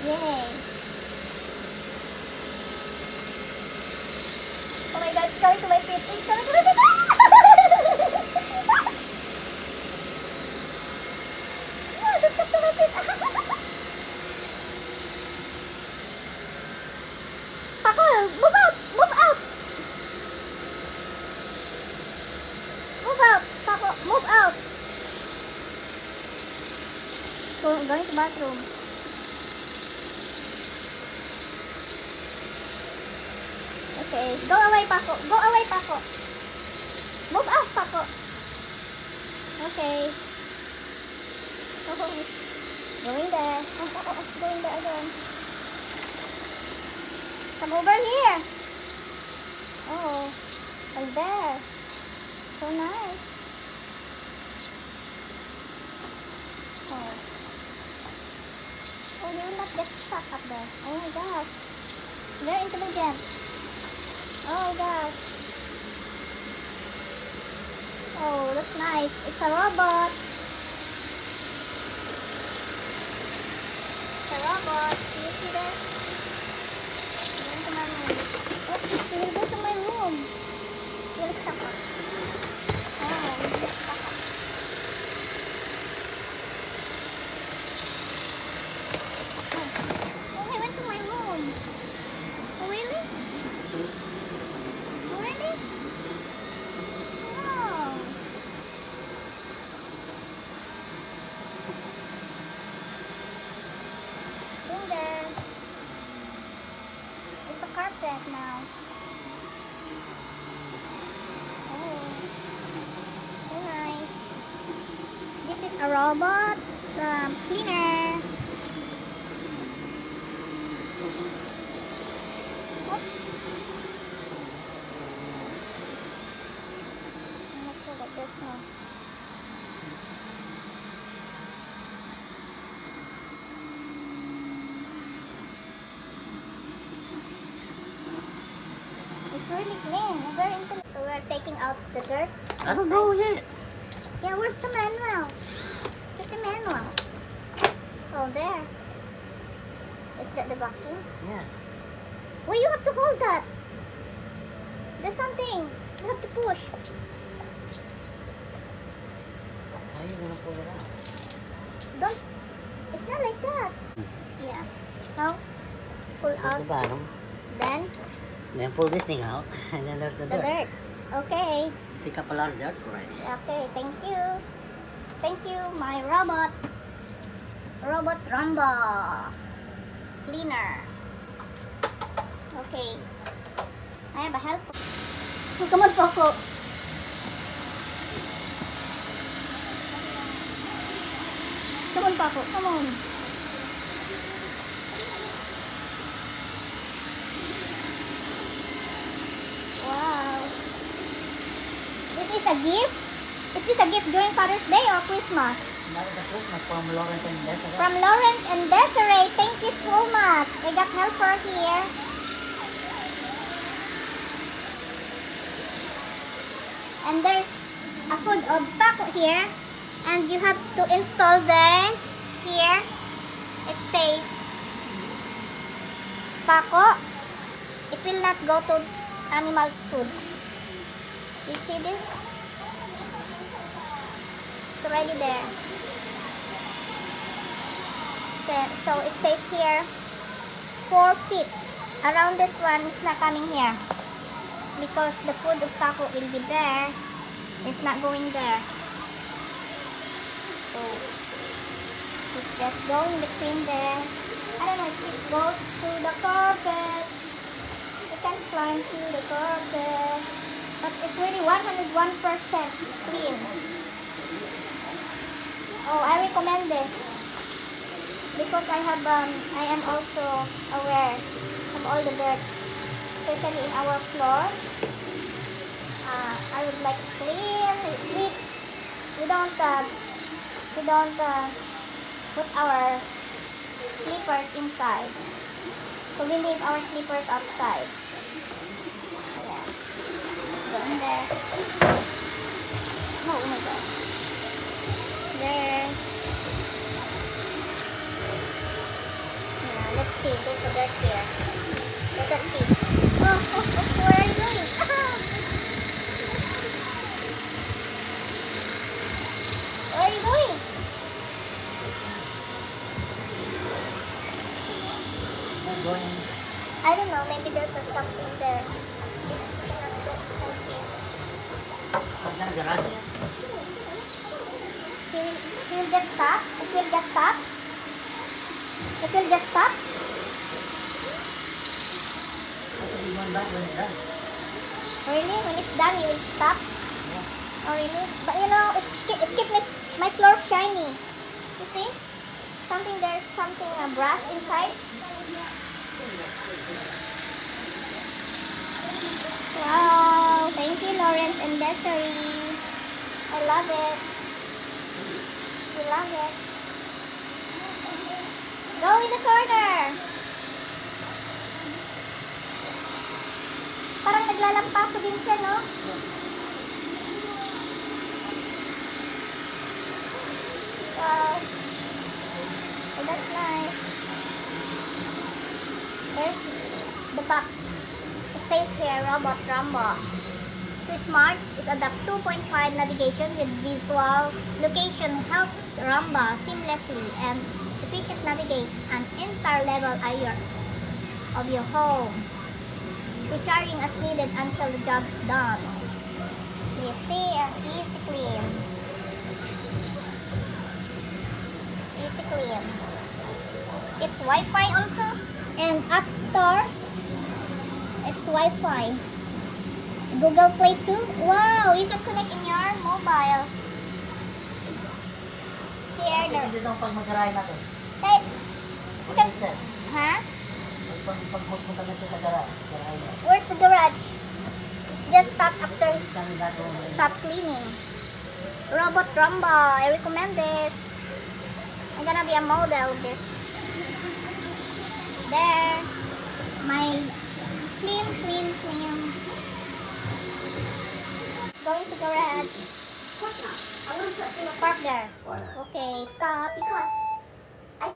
Yay. Oh my god, it's going to my feet. It's going to my feet. Ah, don't come to my feet. Paco, move out. Move out. Move out. Paco, move out. Going to bathroom. Okay, go away, Paco. Go away, Paco. Move out, Paco. Okay. Oh, going there. Going there again. Come over here. Oh, right there. So nice. Oh. Oh, you will not get stuck up there. Oh my gosh. Very intelligent. Oh gosh. Oh, that's nice. It's a robot. It's a robot. Do you see that? Go into my room. Oh, you will go to my room. You will stuck up. Oh, you will stuck up. Oh, he went to my room. Oh, really? Really? Wow. Still there. It's a carpet now. Oh, so nice. This is a robot cleaner. Oh. I'm not sure that there's no. It's really clean. Very intelligent. So we're taking out the dirt. I don't know yet. Yeah, where's the manual? Where's the manual? Oh, there. Is that the vacuum? Yeah. Well, you have to hold that. There's something. You have to push. How are you gonna pull it out? Don't. It's not like that. Yeah. Now, pull At out. the bottom. Then, Then pull this thing out, and then there's the the dirt. dirt. Okay. Pick up a lot of dirt already. Okay, thank you. Thank you, my robot. Robot Roomba. Cleaner. Okay. I have a helper. Oh, come on, Poco. Come on, Poco. Come on. Wow. This is a gift? Is this a gift during Father's Day or Christmas? That is a Christmas from Lawrence and Desiree. From Laurence and Desiree. Thank you so much. I got helper here. And there's a food of Paco here. And you have to install this here. It says Paco. It will not go to animals' food. You see this? It's already there. So it says here 4 feet. Around this one is not coming here. Because the food of Paco will be there. It's not going there. So it's just going between there. I don't know if it goes to the carpet. You can climb to the carpet. But it's really 101% clean. Oh, I recommend this. Because I am also aware of all the dirt, especially in our floor. I would like it clean. We don't put our slippers inside, so we leave our slippers outside. Yeah, let's go in there. Oh my god, there. Yeah, see. There's a dirt here. Let us see. Where are you going? Where are you going? I'm going. I don't know. Maybe there's something there. It's cannot go inside here. Pag na garage. He will just stop. It will just stop. It will just stop. Actually, going back when it's done. Really? When it's done, you will stop? Oh, really? But you know, it keeps my floor shiny. You see? There's something brass inside. Wow! Thank you, Lawrence and Desiree. I love it. We love it. Go in the corner. Parang naglalampaso din siya, no? Wow. Oh, that's nice. There's the box. It says here, Robot Roomba. So smart is adapt 2.5 navigation with visual location helps Roomba seamlessly and efficient navigate an entire level area of your home, recharging as needed until the job's done. You see, easy clean. Easy clean. It's Wi-Fi also, and App Store. It's Wi-Fi. Google Play too. Wow, you can connect in your mobile. Here, Hindi daw pag magarahe natin. hey, What is that? huh? Pag magpunta na siya sa garahe niya. Where's the garage? It's just stop after Kami nato. stop cleaning. Robot Roomba. I recommend this. I'm gonna be a model of this. There. My clean. Going to garage. Park there. Why? Okay, stop. Because